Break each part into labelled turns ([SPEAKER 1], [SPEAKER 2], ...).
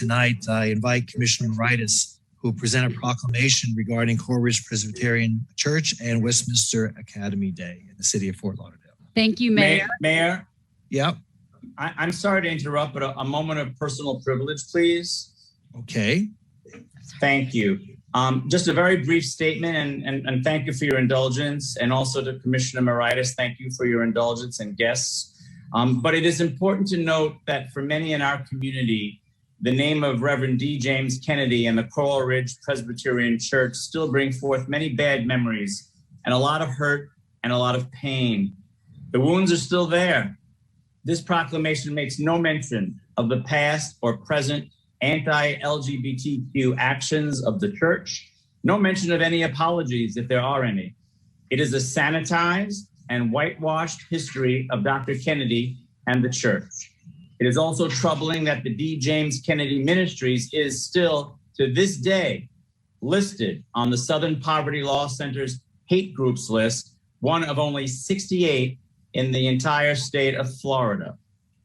[SPEAKER 1] tonight, I invite Commissioner Moritas, who will present a proclamation regarding Coral Ridge Presbyterian Church and Westminster Academy Day in the city of Fort Lauderdale.
[SPEAKER 2] Thank you, Mayor.
[SPEAKER 3] Mayor?
[SPEAKER 1] Yep.
[SPEAKER 3] I'm sorry to interrupt, but a moment of personal privilege, please.
[SPEAKER 1] Okay.
[SPEAKER 3] Thank you. Just a very brief statement, and thank you for your indulgence, and also to Commissioner Moritas, thank you for your indulgence and guests. But it is important to note that for many in our community, the name of Reverend D. James Kennedy and the Coral Ridge Presbyterian Church still bring forth many bad memories and a lot of hurt and a lot of pain. The wounds are still there. This proclamation makes no mention of the past or present anti-LGBTQ actions of the church, no mention of any apologies if there are any. It is a sanitized and whitewashed history of Dr. Kennedy and the church. It is also troubling that the D. James Kennedy Ministries is still, to this day, listed on the Southern Poverty Law Center's hate groups list, one of only 68 in the entire state of Florida.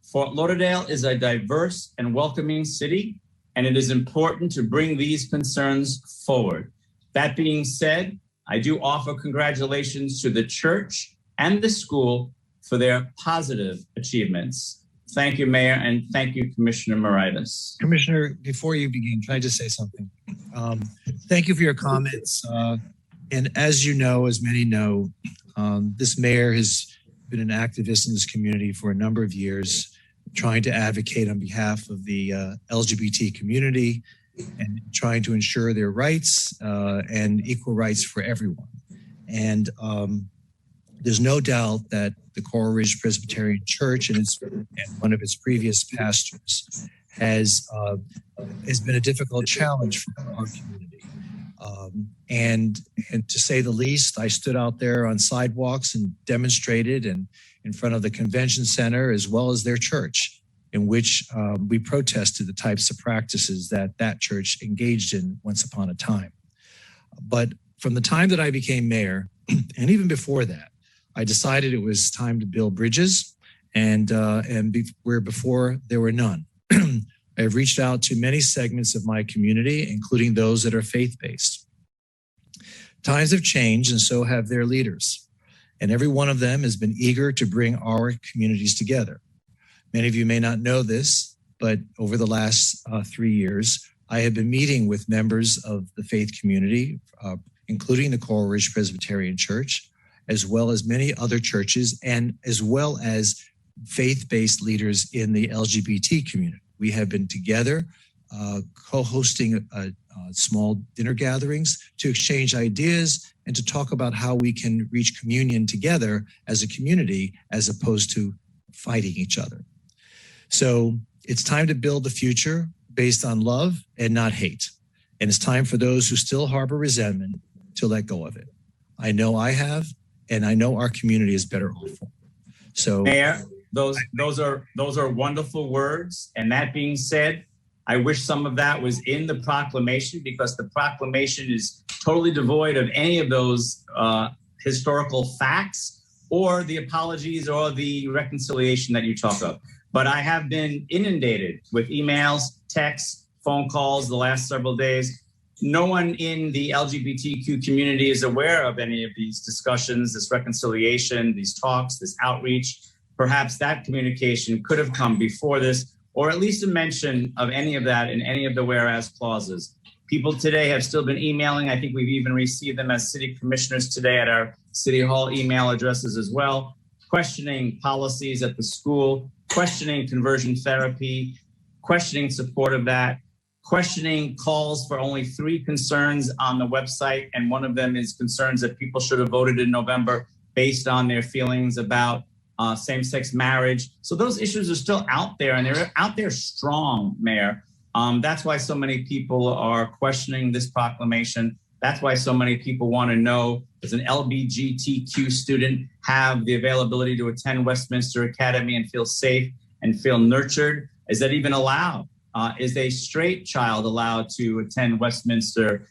[SPEAKER 3] Fort Lauderdale is a diverse and welcoming city, and it is important to bring these concerns forward. That being said, I do offer congratulations to the church and the school for their positive achievements. Thank you, Mayor, and thank you, Commissioner Moritas.
[SPEAKER 1] Commissioner, before you begin, can I just say something? Thank you for your comments. And as you know, as many know, this mayor has been an activist in this community for a number of years, trying to advocate on behalf of the LGBT community and trying to ensure their rights and equal rights for everyone. And there's no doubt that the Coral Ridge Presbyterian Church and one of its previous pastors has been a difficult challenge for our community. And to say the least, I stood out there on sidewalks and demonstrated and in front of the convention center as well as their church, in which we protested the types of practices that church engaged in once upon a time. But from the time that I became mayor, and even before that, I decided it was time to build bridges, where before there were none. I have reached out to many segments of my community, including those that are faith-based. Times have changed, and so have their leaders. And every one of them has been eager to bring our communities together. Many of you may not know this, but over the last 3 years, I have been meeting with members of the faith community, including the Coral Ridge Presbyterian Church, as well as many other churches, and as well as faith-based leaders in the LGBT community. We have been together co-hosting small dinner gatherings to exchange ideas and to talk about how we can reach communion together as a community as opposed to fighting each other. So it's time to build the future based on love and not hate. And it's time for those who still harbor resentment to let go of it. I know I have, and I know our community is better off for it. So
[SPEAKER 3] Mayor, those are wonderful words. And that being said, I wish some of that was in the proclamation, because the proclamation is totally devoid of any of those historical facts or the apologies or the reconciliation that you talk of. But I have been inundated with emails, texts, phone calls the last several days. No one in the LGBTQ community is aware of any of these discussions, this reconciliation, these talks, this outreach. Perhaps that communication could have come before this, or at least a mention of any of that in any of the whereas clauses. People today have still been emailing. I think we've even received them as city commissioners today at our city hall email addresses as well, questioning policies at the school, questioning conversion therapy, questioning support of that, questioning calls for only 3 concerns on the website. And one of them is concerns that people should have voted in November based on their feelings about same-sex marriage. So those issues are still out there, and they're out there strong, Mayor. That's why so many people are questioning this proclamation. That's why so many people want to know, does an LGBTQ student have the availability to attend Westminster Academy and feel safe and feel nurtured? Is that even allowed? Is a straight child allowed to attend Westminster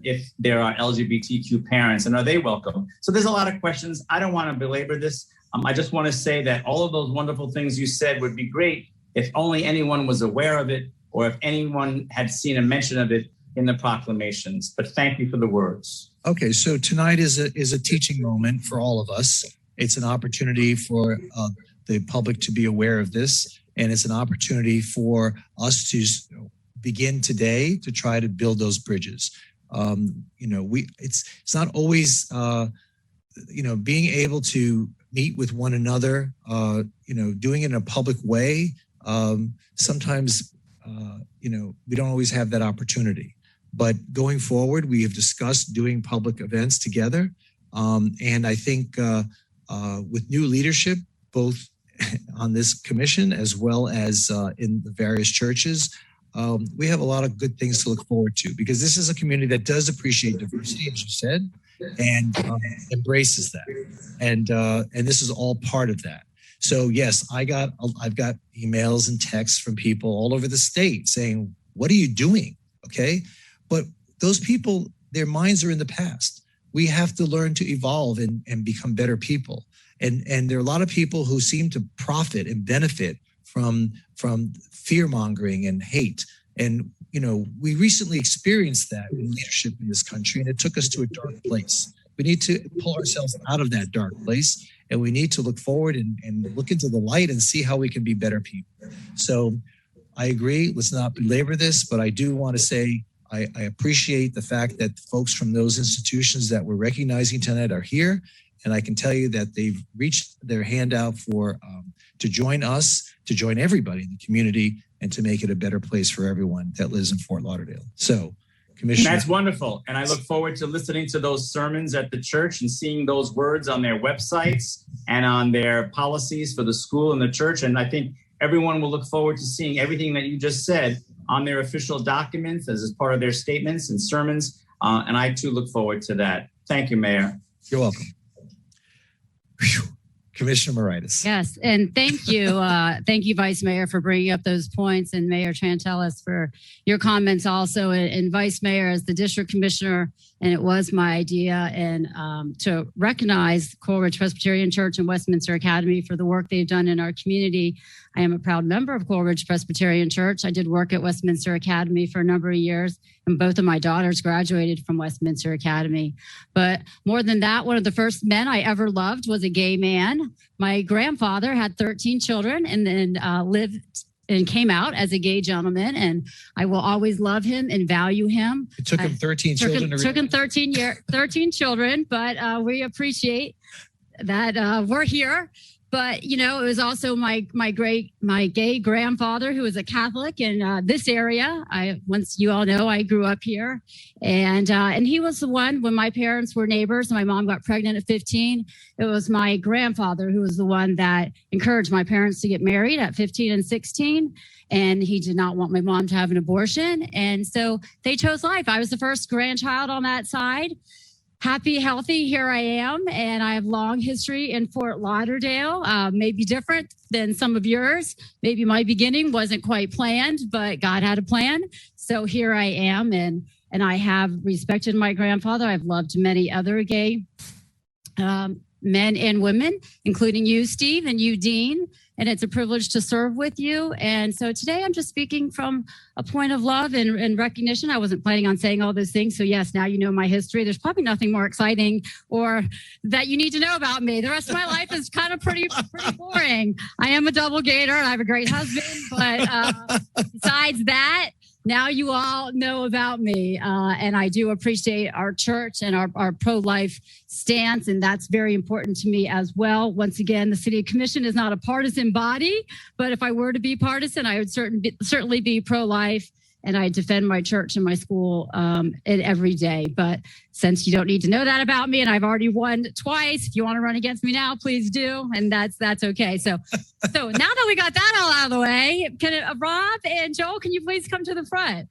[SPEAKER 3] if there are LGBTQ parents, and are they welcome? So there's a lot of questions. I don't want to belabor this. I just want to say that all of those wonderful things you said would be great if only anyone was aware of it, or if anyone had seen a mention of it in the proclamations. But thank you for the words.
[SPEAKER 1] Okay, so tonight is a teaching moment for all of us. It's an opportunity for the public to be aware of this, and it's an opportunity for us to begin today to try to build those bridges. It's not always being able to meet with one another, doing it in a public way. Sometimes we don't always have that opportunity. But going forward, we have discussed doing public events together. And I think with new leadership, both on this commission as well as in the various churches, we have a lot of good things to look forward to, because this is a community that does appreciate diversity, as you said, and embraces that. And this is all part of that. So yes, I've got emails and texts from people all over the state saying, "What are you doing?" Okay. But those people, their minds are in the past. We have to learn to evolve and become better people. And there are a lot of people who seem to profit and benefit from fear-mongering and hate. And, we recently experienced that in leadership in this country, and it took us to a dark place. We need to pull ourselves out of that dark place, and we need to look forward and look into the light and see how we can be better people. So I agree. Let's not belabor this, but I do want to say, I appreciate the fact that folks from those institutions that we're recognizing tonight are here. And I can tell you that they've reached their hand out to join us, to join everybody in the community, and to make it a better place for everyone that lives in Fort Lauderdale. So, Commissioner.
[SPEAKER 3] That's wonderful. And I look forward to listening to those sermons at the church and seeing those words on their websites and on their policies for the school and the church. And I think everyone will look forward to seeing everything that you just said on their official documents as part of their statements and sermons. And I too look forward to that. Thank you, Mayor.
[SPEAKER 1] You're welcome. Whew. Commissioner Moritas.
[SPEAKER 2] Yes, and thank you. Thank you, Vice Mayor, for bringing up those points, and Mayor Chantelis for your comments also, and Vice Mayor as the District Commissioner. And it was my idea to recognize Coral Ridge Presbyterian Church and Westminster Academy for the work they've done in our community. I am a proud member of Coral Ridge Presbyterian Church. I did work at Westminster Academy for a number of years, and both of my daughters graduated from Westminster Academy. But more than that, one of the first men I ever loved was a gay man. My grandfather had 13 children and then lived and came out as a gay gentleman, and I will always love him and value him.
[SPEAKER 1] It took him 13 children.
[SPEAKER 2] Took him 13 children, but we appreciate that we're here. But it was also my gay grandfather, who was a Catholic in this area. Once you all know, I grew up here, and he was the one when my parents were neighbors. My mom got pregnant at 15. It was my grandfather who was the one that encouraged my parents to get married at 15 and 16. And he did not want my mom to have an abortion, and so they chose life. I was the first grandchild on that side. Happy, healthy, here I am, and I have long history in Fort Lauderdale. Maybe different than some of yours. Maybe my beginning wasn't quite planned, but God had a plan. So here I am, and I have respected my grandfather. I've loved many other gay men and women, including you, Steve, and you, Dean. And it's a privilege to serve with you. And so today I'm just speaking from a point of love and recognition. I wasn't planning on saying all those things. So yes, now you know my history. There's probably nothing more exciting or that you need to know about me. The rest of my life is kind of pretty boring. I am a double gator and I have a great husband. But besides that, now you all know about me, and I do appreciate our church and our pro-life stance, and that's very important to me as well. Once again, the City Commission is not a partisan body, but if I were to be partisan, I would certainly be pro-life, and I defend my church and my school every day. But since you don't need to know that about me, and I've already won twice, if you want to run against me now, please do, and that's okay. So now that we got that all out of the way, Rob and Joel, can you please come to the front?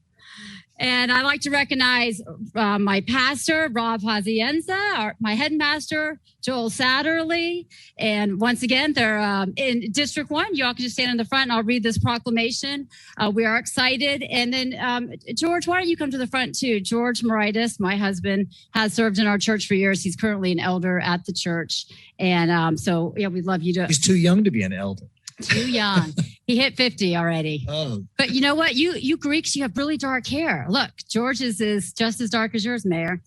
[SPEAKER 2] And I'd like to recognize my pastor, Rob Hazienza, my headmaster, Joel Satterley. And once again, they're in District 1. You all can just stand in the front and I'll read this proclamation. We are excited. And then, George, why don't you come to the front too? George Moritas, my husband, has served in our church for years. He's currently an elder at the church. And so, yeah, we'd love you to.
[SPEAKER 1] He's too young to be an elder.
[SPEAKER 2] Too young. He hit 50 already.
[SPEAKER 1] Oh,
[SPEAKER 2] But you know what? You Greeks, you have really dark hair. Look, George's is just as dark as yours, Mayor.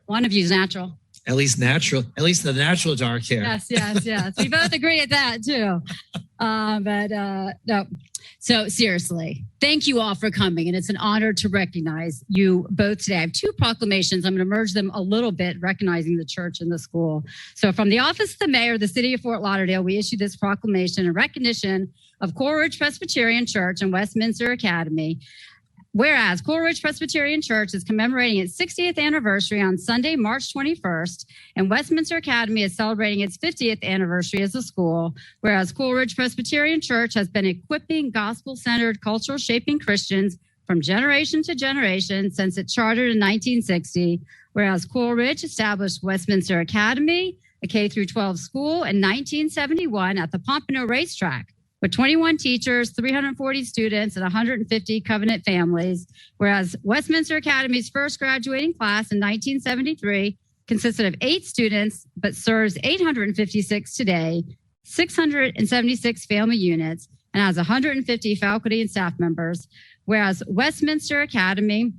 [SPEAKER 2] One of you's natural.
[SPEAKER 1] at least the natural dark hair.
[SPEAKER 2] Yes. We both agree at that too. No. So seriously, thank you all for coming. And it's an honor to recognize you both today. I have two proclamations. I'm going to merge them a little bit, recognizing the church and the school. So from the office of the mayor of the city of Fort Lauderdale, we issue this proclamation in recognition of Coral Ridge Presbyterian Church and Westminster Academy. Whereas Coral Ridge Presbyterian Church is commemorating its 60th anniversary on Sunday, March 21st, and Westminster Academy is celebrating its 50th anniversary as a school, whereas Coral Ridge Presbyterian Church has been equipping gospel-centered, cultural-shaping Christians from generation to generation since it chartered in 1960, whereas Coral Ridge established Westminster Academy, a K-12 school, in 1971 at the Pompano Racetrack, with 21 teachers, 340 students, and 150 covenant families, whereas Westminster Academy's first graduating class in 1973 consisted of 8 students, but serves 856 today, 676 family units, and has 150 faculty and staff members, whereas Westminster Academy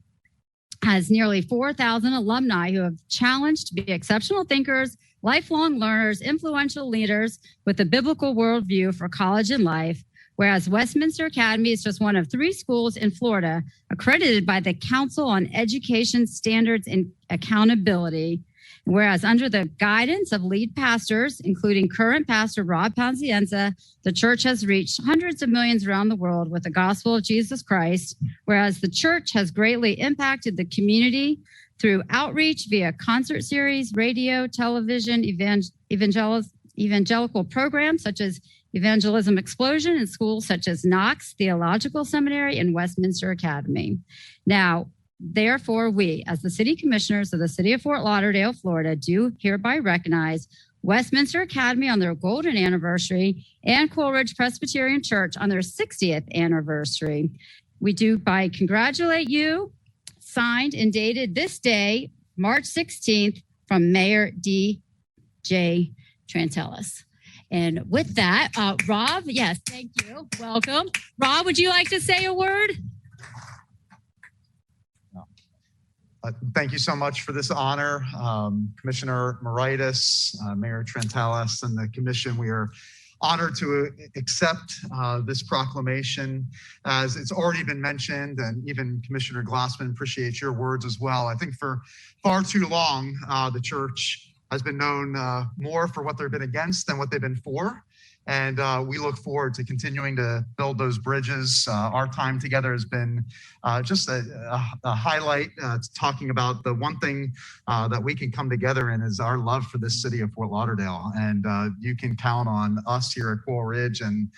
[SPEAKER 2] has nearly 4,000 alumni who have challenged to be exceptional thinkers, lifelong learners, influential leaders with a biblical worldview for college and life, whereas Westminster Academy is just one of 3 schools in Florida accredited by the Council on Education Standards and Accountability, whereas under the guidance of lead pastors, including current pastor Rob Pazienza, the church has reached hundreds of millions around the world with the gospel of Jesus Christ, whereas the church has greatly impacted the community through outreach via concert series, radio, television, evangelical programs such as Evangelism Explosion in schools such as Knox Theological Seminary and Westminster Academy. Now, therefore, we, as the city commissioners of the city of Fort Lauderdale, Florida, do hereby recognize Westminster Academy on their golden anniversary and Coral Ridge Presbyterian Church on their 60th anniversary. We do by congratulate you. Signed and dated this day, March 16th, from Mayor D.J. Trantelis. And with that, Rob, yes, thank you. Welcome. Rob, would you like to say a word?
[SPEAKER 4] Thank you so much for this honor. Commissioner Moritas, Mayor Trantelis, and the commission, we are honored to accept this proclamation. As it's already been mentioned, and even Commissioner Glassman, appreciates your words as well. I think for far too long, the church has been known more for what they've been against than what they've been for. And we look forward to continuing to build those bridges. Our time together has been just a highlight, talking about the one thing that we can come together in is our love for this city of Fort Lauderdale. And you can count on us here at Coral Ridge and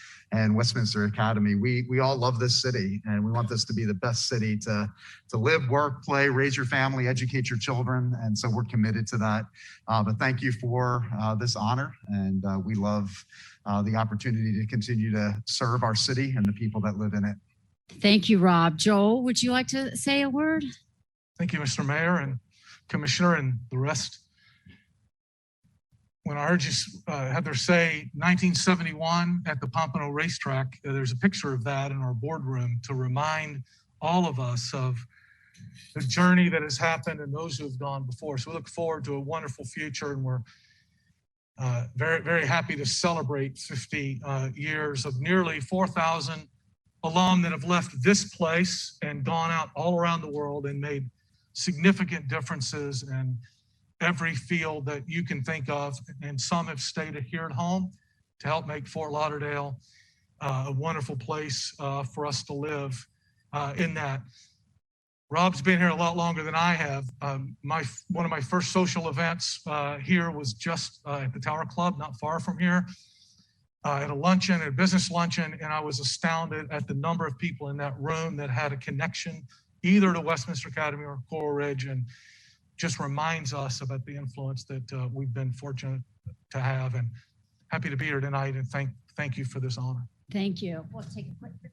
[SPEAKER 4] Westminster Academy. We all love this city, and we want this to be the best city to live, work, play, raise your family, educate your children. And so we're committed to that. But thank you for this honor, and we love the opportunity to continue to serve our city and the people that live in it.
[SPEAKER 2] Thank you, Rob. Joel, would you like to say a word?
[SPEAKER 5] Thank you, Mr. Mayor and Commissioner and the rest. When I heard you, Heather, say 1971 at the Pompano Racetrack, there's a picture of that in our boardroom to remind all of us of the journey that has happened and those who have gone before. So we look forward to a wonderful future, and we're very, very happy to celebrate 50 years of nearly 4,000 alum that have left this place and gone out all around the world and made significant differences in every field that you can think of. And some have stayed here at home to help make Fort Lauderdale a wonderful place for us to live in that. Rob's been here a lot longer than I have. One of my first social events here was just at the Tower Club, not far from here, at a luncheon, a business luncheon, and I was astounded at the number of people in that room that had a connection either to Westminster Academy or Coral Ridge, and just reminds us about the influence that we've been fortunate to have. And happy to be here tonight, and thank you for this honor.
[SPEAKER 2] Thank you. We'll take a quick break.